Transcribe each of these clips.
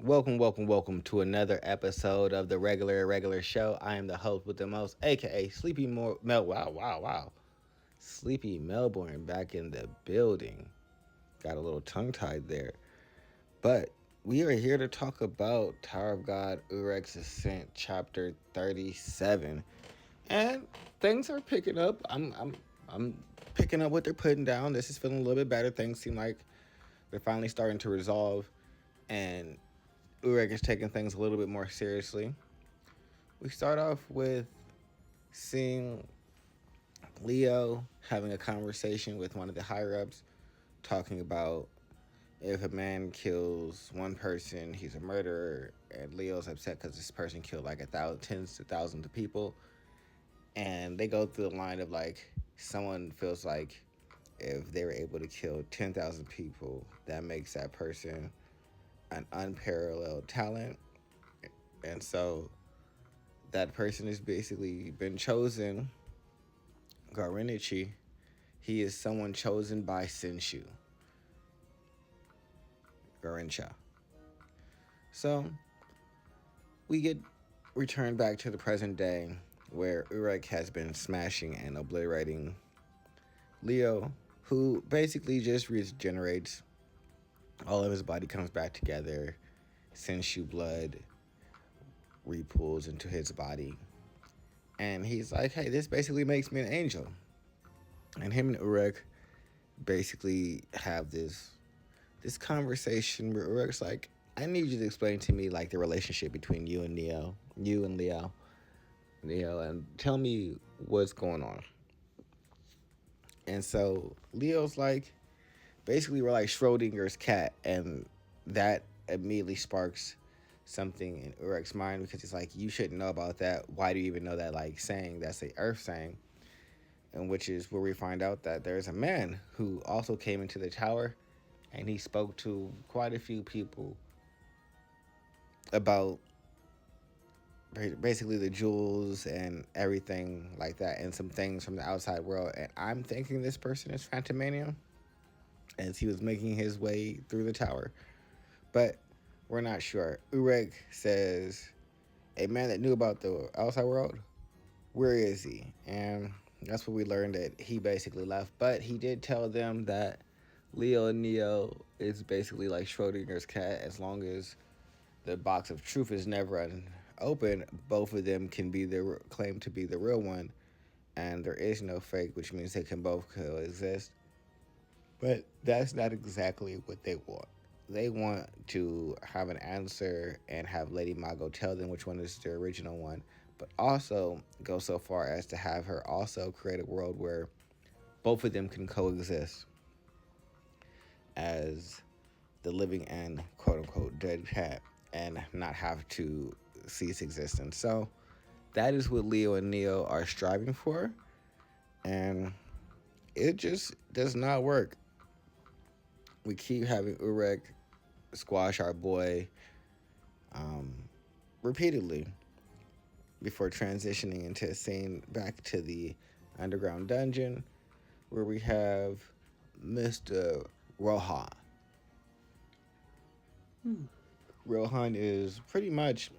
welcome to another episode of the regular show. I am the host with the most, aka Sleepy wow. Sleepy Melbourne back in the building. Got a little tongue tied there. But we are here to talk about Tower of God, Urek'sAscent, chapter 37. And things are picking up. I'm picking up what they're putting down. This is feeling a little bit better. Things seem like they're finally starting to resolve. And Urek is taking things a little bit more seriously. We start off with seeing Leo having a conversation with one of the higher ups, talking about if a man kills one person, he's a murderer, and Leo's upset because this person killed like tens of thousands of people. And they go through the line of like, someone feels like if they were able to kill 10,000 people, that makes that person an unparalleled talent. And so that person has basically been chosen, Garinichi. He is someone chosen by Senshu, Garincha. So we get returned back to the present day where Urek has been smashing and obliterating Leo, who basically just regenerates. All of his body comes back together. Senshu blood repools into his body. And he's like, hey, this basically makes me an angel. And him and Urek basically have this conversation where Urek's like, I need you to explain to me like the relationship between you and Leo, and tell me what's going on. And so Leo's like, basically we're like Schrodinger's cat, and that immediately sparks something in Urek's mind because he's like, you shouldn't know about that. Why do you even know that like saying? That's the Earth saying. And which is where we find out that there's a man who also came into the tower, and he spoke to quite a few people about basically the jewels and everything like that, and some things from the outside world. And I'm thinking this person is Phantomania as he was making his way through the tower, but we're not sure. Urek says, a man that knew about the outside world, where is he? And that's what we learned, that he basically left. But he did tell them that Leo and Neo is basically like Schrodinger's cat. As long as the box of truth is never open, both of them can be claim to be the real one, and there is no fake, which means they can both coexist. But that's not exactly what they want. They want to have an answer and have Lady Mago tell them which one is the original one, but also go so far as to have her also create a world where both of them can coexist as the living and quote unquote dead cat and not have to cease existence. So that is what Leo and Neo are striving for, and it just does not work. We keep having Urek squash our boy repeatedly before transitioning into a scene back to the underground dungeon where we have Mr. Rohan. Rohan is pretty much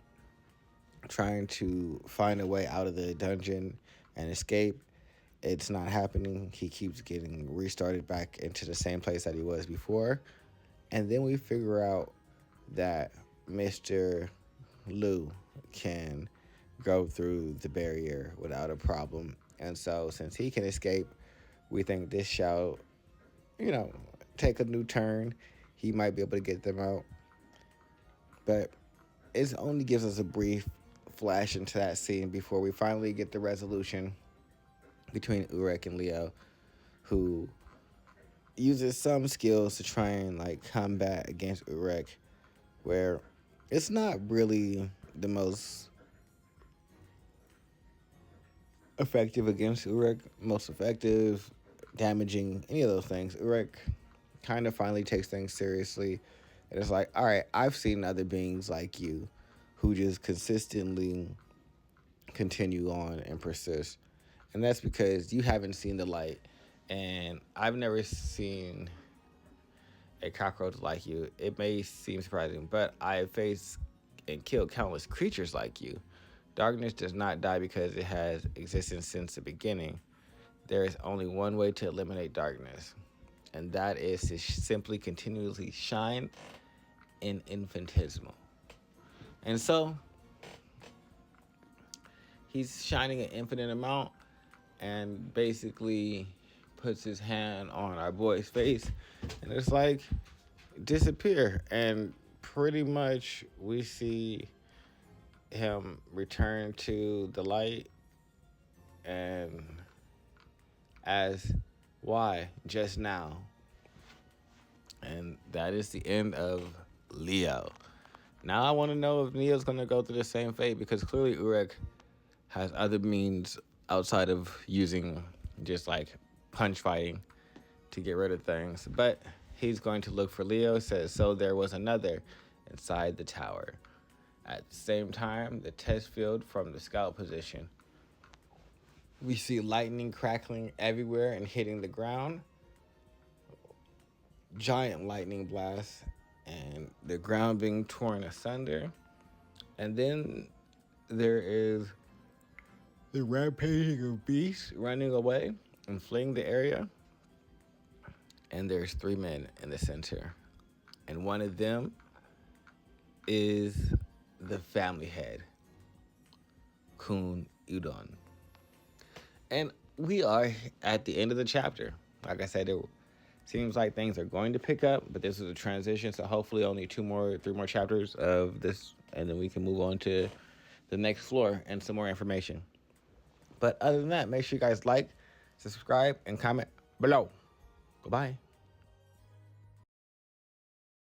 trying to find a way out of the dungeon and escape. It's not happening. He keeps getting restarted back into the same place that he was before. And then we figure out that Mr. Lu can go through the barrier without a problem. And so since he can escape, we think this shall, take a new turn. He might be able to get them out. But it only gives us a brief flash into that scene before we finally get the resolution between Urek and Leo, who uses some skills to try and like combat against Urek, where it's not really the most effective against Urek, most effective, damaging, any of those things. Urek kind of finally takes things seriously, and it's like, all right, I've seen other beings like you who just consistently continue on and persist, and that's because you haven't seen the light, and I've never seen a cockroach like you. It may seem surprising, but I have faced and killed countless creatures like you. Darkness does not die because it has existed since the beginning. There is only one way to eliminate darkness, and that is to simply continuously shine in infinitesimal. And so, he's shining an infinite amount and basically puts his hand on our boy's face, and it's like, disappear. And pretty much we see him return to the light and as why just now. And that is the end of Leo. Now I want to know if Neo's going to go through the same fate, because clearly Urek has other means outside of using just like punch fighting to get rid of things. But he's going to look for Leo. Says, so there was another inside the tower. At the same time, the test field from the scout position. We see lightning crackling everywhere and hitting the ground. Giant lightning blasts and the ground being torn asunder. And then there is the rampaging of beasts running away and fleeing the area. And there's 3 men in the center. And one of them is the family head, Kun Udon. And we are at the end of the chapter. Like I said, it seems like things are going to pick up, but this is a transition, so hopefully only 3 more chapters of this, and then we can move on to the next floor and some more information. But other than that, make sure you guys like, subscribe, and comment below. Goodbye.